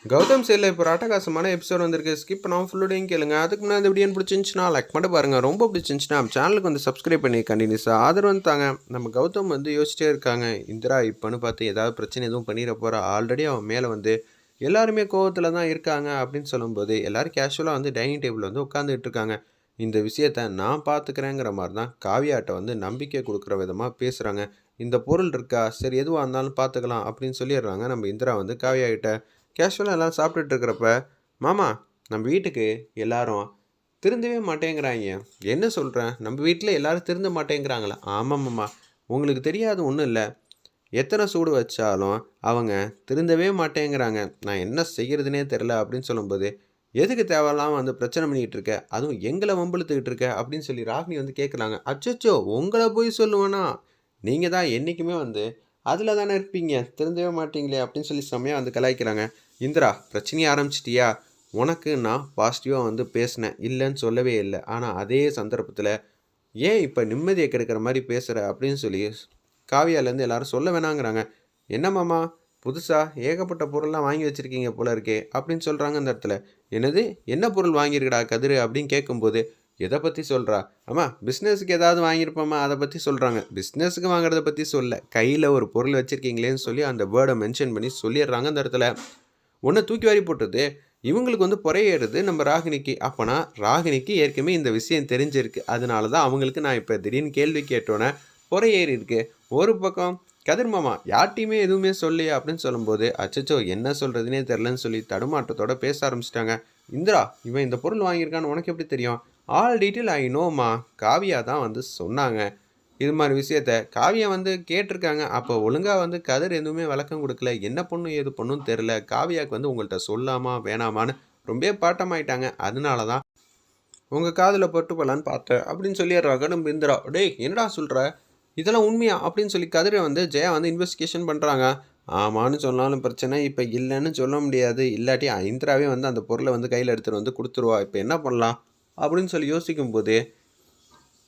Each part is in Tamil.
கௌதம் சேரில் இப்போ ஒரு அட்டகாசமான எபிசோட் வந்திருக்கு. ஸ்கிப் பண்ணாமல் ஃபுல்லோடையும் கேளுங்க. அதுக்கு முன்னாடி இந்த வீடியோ பிடிச்சிருந்துச்சுன்னா லைக் மட்டும் பாருங்கள். ரொம்ப பிடிச்சிருந்துச்சுன்னா நம்ம சேனலுக்கு வந்து சப்ஸ்கிரைப் பண்ணி கண்டினியூஸாக ஆதரவு வந்து தாங்க. நம்ம கௌதம் வந்து யோசிச்சிட்டே இருக்காங்க. இந்திரா இப்போன்னு பார்த்து ஏதாவது பிரச்சனை எதுவும் பண்ணிட போகிறா. ஆல்ரெடி அவன் மேலே வந்து எல்லாருமே கோவத்தில் தான் இருக்காங்க அப்படின்னு சொல்லும்போது எல்லோரும் கேஷுவலாக வந்து டைனிங் டேபிள் வந்து உட்காந்துட்டு இருக்காங்க. இந்த விஷயத்த நான் பார்த்துக்கிறேங்கிற மாதிரி தான் காவியாட்ட வந்து நம்பிக்கை கொடுக்குற விதமாக பேசுகிறாங்க. இந்த பொருள் இருக்கா, சரி எதுவாக இருந்தாலும் பார்த்துக்கலாம் அப்படின்னு சொல்லிடுறாங்க. நம்ம இந்திரா வந்து காவியா கிட்ட கேஷுவலாக எல்லாம் சாப்பிட்டுட்டு இருக்கிறப்ப, மாமா நம்ம வீட்டுக்கு எல்லாரும் திருந்தவே மாட்டேங்கிறாங்க. என்ன சொல்கிறேன், நம்ம வீட்டில் எல்லாரும் திருந்த மாட்டேங்கிறாங்களா? ஆமாம் மாமா, உங்களுக்கு தெரியாது ஒன்றும் இல்லை. எத்தனை சூடு வச்சாலும் அவங்க திருந்தவே மாட்டேங்கிறாங்க. நான் என்ன செய்கிறதுனே தெரில அப்படின்னு சொல்லும்போது, எதுக்கு தேவையில்லாமல் வந்து பிரச்சனை பண்ணிக்கிட்டு இருக்க, அதுவும் எங்களை வம்பிழுத்துக்கிட்டு இருக்க அப்படின்னு சொல்லி ராகினி வந்து கேட்குறாங்க. அச்சச்சோ, உங்களை போய் சொல்லுவேனா, நீங்கள் தான் என்றைக்குமே வந்து அதில் தானே இருப்பீங்க, திருந்தவே மாட்டீங்களே அப்படின்னு சொல்லி செம்மையாக வந்து கலாய்க்கிறாங்க. இந்திரா, பிரச்சனையை ஆரம்பிச்சிட்டியா? உனக்கு நான் பாசிட்டிவாக வந்து பேசினேன், இல்லைன்னு சொல்லவே இல்லை. ஆனால் அதே சந்தர்ப்பத்தில் ஏன் இப்போ நிம்மதியை கெடுக்கிற மாதிரி பேசுகிற அப்படின்னு சொல்லி காவியாலேருந்து எல்லாரும் சொல்ல வேணாங்கிறாங்க. என்ன மாமா, புதுசாக ஏகப்பட்ட பொருள்லாம் வாங்கி வச்சுருக்கீங்க போல இருக்கே அப்படின்னு சொல்கிறாங்க. அந்த இடத்துல என்னது, என்ன பொருள் வாங்கியிருக்கடா கதிர் அப்படின்னு கேட்கும்போது, எதை பற்றி சொல்கிறா? அம்மா பிஸ்னஸுக்கு ஏதாவது வாங்கியிருப்போம்மா, அதை பற்றி சொல்கிறாங்க. பிஸ்னஸுக்கு வாங்குறத பற்றி சொல்ல, கையில் ஒரு பொருள் வச்சுருக்கீங்களேன்னு சொல்லி அந்த வேர்டை மென்ஷன் பண்ணி சொல்லிடுறாங்க. அந்த இடத்துல ஒன்று தூக்கி வாரி போட்டுது. இவங்களுக்கு வந்து பொறையேறுது நம்ம ராகினிக்கு. அப்போனா ராகினிக்கு ஏற்கனவே இந்த விஷயம் தெரிஞ்சிருக்கு. அதனால தான் அவங்களுக்கு நான் இப்போ திடீர்னு கேள்வி கேட்டோன்னே பொறையேறி இருக்கு. ஒரு பக்கம் கதிர் மாமா யார்ட்டையுமே எதுவுமே சொல்லியா அப்படின்னு சொல்லும்போது, அச்சச்சோ என்ன சொல்கிறதுனே தெரிலன்னு சொல்லி தடுமாற்றத்தோட பேச ஆரம்பிச்சிட்டாங்க. இந்திரா, இவன் இந்த பொருள் வாங்கியிருக்கான்னு உனக்கு எப்படி தெரியும்? ஆல் டீட்டெயில் ஐ நோமா, காவியா தான் வந்து சொன்னாங்க. இது மாதிரி விஷயத்த காவியா வந்து கேட்டிருக்காங்க. அப்போ ஒழுங்காக வந்து கதிர் எதுவுமே விளக்கம் கொடுக்கல. என்ன பொண்ணும் ஏது பொண்ணும் தெரில. காவியாவுக்கு வந்து உங்கள்கிட்ட சொல்லாமா வேணாமான்னு ரொம்ப பாட்டமாயிட்டாங்க. அதனால தான் உங்கள் காதில் பட்டு போகலான்னு பார்த்தேன் அப்படின்னு சொல்லிடுறாங்க நம்ம இந்திரா. டேய் என்னடா சொல்கிற, இதெல்லாம் உண்மையா அப்படின்னு சொல்லி கதிரை வந்து ஜெயா வந்து இன்வெஸ்டிகேஷன் பண்ணுறாங்க. ஆமான்னு சொன்னாலும் பிரச்சனை, இப்போ இல்லைன்னு சொல்ல முடியாது. இல்லாட்டி இந்திராவே வந்து அந்த பொருளை வந்து கையில் எடுத்துகிட்டு வந்து கொடுத்துருவா. இப்போ என்ன பண்ணலாம் அப்படின்னு சொல்லி யோசிக்கும்போது,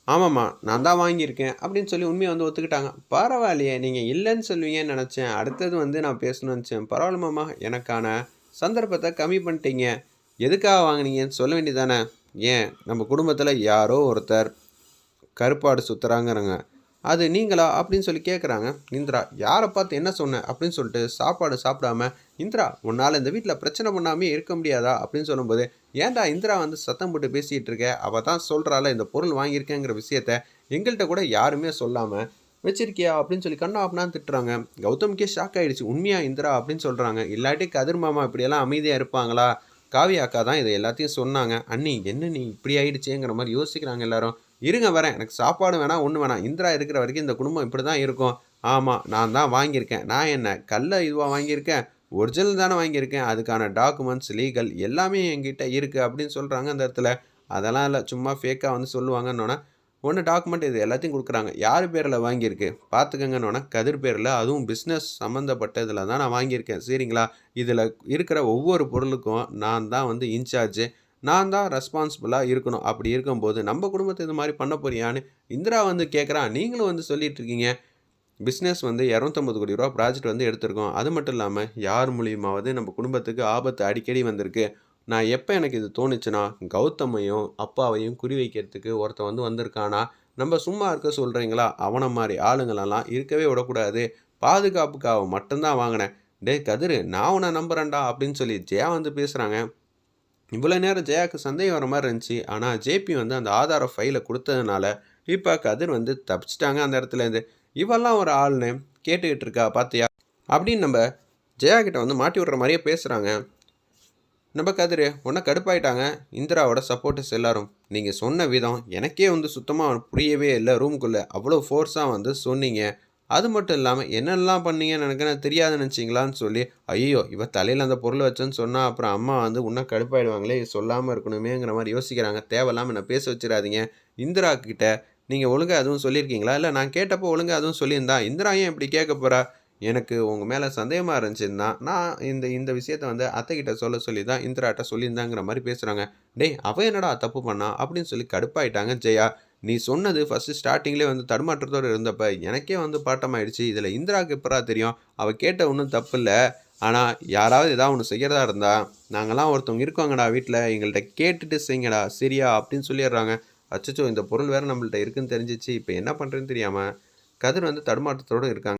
ஆமாம்மா நான் தான் வாங்கியிருக்கேன் அப்படின்னு சொல்லி உண்மையை வந்து ஒத்துக்கிட்டாங்க. பரவாயில்லையே, நீங்கள் இல்லைன்னு சொல்லுவீங்கன்னு நினச்சேன். அடுத்தது வந்து நான் பேசணும்னு நினச்சேன். பரவாயில்லம்மா, எனக்கான சந்தர்ப்பத்தை கம்மி பண்ணிட்டீங்க. எதுக்காக வாங்கினீங்கன்னு சொல்ல வேண்டியதானே? ஏன் நம்ம குடும்பத்தில் யாரோ ஒருத்தர் கருப்பாடு சுற்றுறாங்கிறாங்க, அது நீங்களா அப்படின்னு சொல்லி கேட்குறாங்க. இந்திரா, யாரை பார்த்து என்ன சொன்னேன் அப்படின்னு சொல்லிட்டு சாப்பாடு சாப்பிடாம, இந்திரா உன்னால் இந்த வீட்டில் பிரச்சனை பண்ணாமே இருக்க முடியாதா அப்படின்னு சொல்லும்போது, ஏன்டா இந்திரா வந்து சத்தம் போட்டு பேசிகிட்டு இருக்க, அவள் தான் சொல்கிறாள் இந்த பொருள் வாங்கியிருக்கேங்கிற விஷயத்த எங்கள்கிட்ட கூட யாருமே சொல்லாமல் வச்சிருக்கியா அப்படின்னு சொல்லி கண்ணா அப்படின்னா திட்டுறாங்க. கௌதம்கே ஷாக் ஆகிடுச்சு. உண்மையா இந்திரா அப்படின்னு சொல்கிறாங்க. இல்லாட்டி கதிர் மாமா இப்படியெல்லாம் அமைதியாக இருப்பாங்களா? காவியா அக்கா தான் இதை எல்லாத்தையும் சொன்னாங்க. அண்ணி என்ன நீ இப்படி ஆயிடுச்சேங்கிற மாதிரி யோசிக்கிறாங்க எல்லாரும். இருங்க வரேன், எனக்கு சாப்பாடு வேணாம் ஒன்று வேணாம், இந்திரா இருக்கிற வரைக்கும் இந்த குடும்பம் இப்படி தான் இருக்கும். ஆமாம் நான் தான் வாங்கியிருக்கேன். நான் என்ன கல்லை இதுவாக வாங்கியிருக்கேன், ஒரிஜினல் தானே வாங்கியிருக்கேன். அதுக்கான டாக்குமெண்ட்ஸ் லீகல் எல்லாமே என்கிட்ட இருக்குது அப்படின்னு சொல்கிறாங்க. அந்த இடத்துல அதெல்லாம் இல்லை, சும்மா ஃபேக்காக வந்து சொல்லுவாங்கன்னொன்னே ஒன்று டாக்குமெண்ட் இது எல்லாத்தையும் கொடுக்குறாங்க. யார் பேரில் வாங்கியிருக்கு பார்த்துக்கங்கன்னொன்னே கதிர் பேரில், அதுவும் பிஸ்னஸ் சம்மந்தப்பட்ட இதில் தான் நான் வாங்கியிருக்கேன். சரிங்களா, இதில் இருக்கிற ஒவ்வொரு பொருளுக்கும் நான் தான் வந்து இன்சார்ஜு, நான் தான் ரெஸ்பான்சிபிளாக இருக்கணும். அப்படி இருக்கும்போது நம்ம குடும்பத்தை இது மாதிரி பண்ண போறியான்னு இந்திரா வந்து கேட்குறான். நீங்களும் வந்து சொல்லிட்டு இருக்கீங்க பிஸ்னஸ் வந்து 250 கோடி ரூபா ப்ராஜெக்ட் வந்து எடுத்திருக்கோம். அது மட்டும் இல்லாமல் யார் மூலியமாவது நம்ம குடும்பத்துக்கு ஆபத்து அடிக்கடி வந்திருக்கு. நான் எப்போ எனக்கு இது தோணுச்சுன்னா, கௌதமையும் அப்பாவையும் குறி வைக்கிறதுக்கு ஒருத்தன் வந்து வந்திருக்கானா, நம்ம சும்மா இருக்க சொல்கிறீங்களா? அவனை மாதிரி ஆளுங்களெல்லாம் இருக்கவே விடக்கூடாது. பாதுகாப்புக்காக மட்டும்தான் வாங்கினேன். டே கதிர், நான் உன்னை நம்புகிறேன்டா அப்படின்னு சொல்லி ஜெயா வந்து பேசுகிறாங்க. இவ்வளோ நேரம் ஜெயாவுக்கு சந்தேகம் வர மாதிரி இருந்துச்சு. ஆனால் ஜேபி வந்து அந்த ஆதார ஃபைலை கொடுத்ததுனால இப்போ கதிர் வந்து தப்பிச்சிட்டாங்க அந்த இடத்துலேருந்து. இவெல்லாம் ஒரு ஆள்னு கேட்டுக்கிட்டு இருக்கா பார்த்தியா அப்படின்னு நம்ம ஜெயா கிட்ட வந்து மாட்டி விடுற மாதிரியே பேசுகிறாங்க. நம்ம கதிர் ஒன்றா கடுப்பாயிட்டாங்க. இந்திராவோட சப்போர்ட்டர்ஸ் எல்லாரும், நீங்கள் சொன்ன விதம் எனக்கே வந்து சுத்தமாக புரியவே இல்லை. ரூம்குள்ளே அவ்வளோ ஃபோர்ஸாக வந்து சொன்னீங்க. அது மட்டும் இல்லாமல் என்னெல்லாம் பண்ணீங்கன்னு எனக்கு தெரியாதுன்னு நினச்சிங்களான்னு சொல்லி, ஐயோ இவ தலையில் அந்த பொருளை வச்சேன்னு சொன்னால் அப்புறம் அம்மா வந்து இன்னும் கடுப்பாயிடுவாங்களே, சொல்லாமல் இருக்கணுமேங்கிற மாதிரி யோசிக்கிறாங்க. தேவையில்லாமல் என்னை பேச வச்சிடாதீங்க. இந்திரா கிட்ட நீங்கள் ஒழுங்காக எதுவும் சொல்லியிருக்கீங்களா? இல்லை நான் கேட்டப்போ ஒழுங்காக எதுவும் சொல்லியிருந்தா இந்திரா ஏன் இப்படி கேட்க போகிறா? எனக்கு உங்கள் மேலே சந்தேகமாக இருந்துச்சுன்னா நான் இந்த இந்த விஷயத்த வந்து அத்தைக்கிட்ட சொல்ல சொல்லி தான் இந்திராட்ட சொல்லியிருந்தாங்கிற மாதிரி பேசுகிறாங்க. டேய் அவ என்னடா தப்பு பண்ணா அப்படின்னு சொல்லி கடுப்பாயிட்டாங்க ஜெயா. நீ சொன்னது ஃபஸ்ட்டு ஸ்டார்டிங்லேயே வந்து தடுமாற்றத்தோடு இருந்தப்ப எனக்கே வந்து பாட்டமாயிடுச்சு. இதில் இந்திராவுக்கு எப்படா தெரியும்? அவள் கேட்ட ஒன்றும் தப்பு இல்லை. ஆனால் யாராவது ஏதாவது ஒன்று செய்கிறதா இருந்தால் நாங்கள்லாம் ஒருத்தவங்க இருக்கோங்கடா வீட்டில் எங்கள்கிட்ட கேட்டுட்டு செய்யுங்கடா சரியா அப்படின்னு சொல்லிடுறாங்க. அச்சச்சோ! இந்த பொருள் வேறு நம்மள்ட்ட இருக்குன்னு தெரிஞ்சிச்சு. இப்போ என்ன பண்ணுறதுன்னு தெரியாமல் கதிர் வந்து தடுமாற்றத்தோடு இருக்காங்க.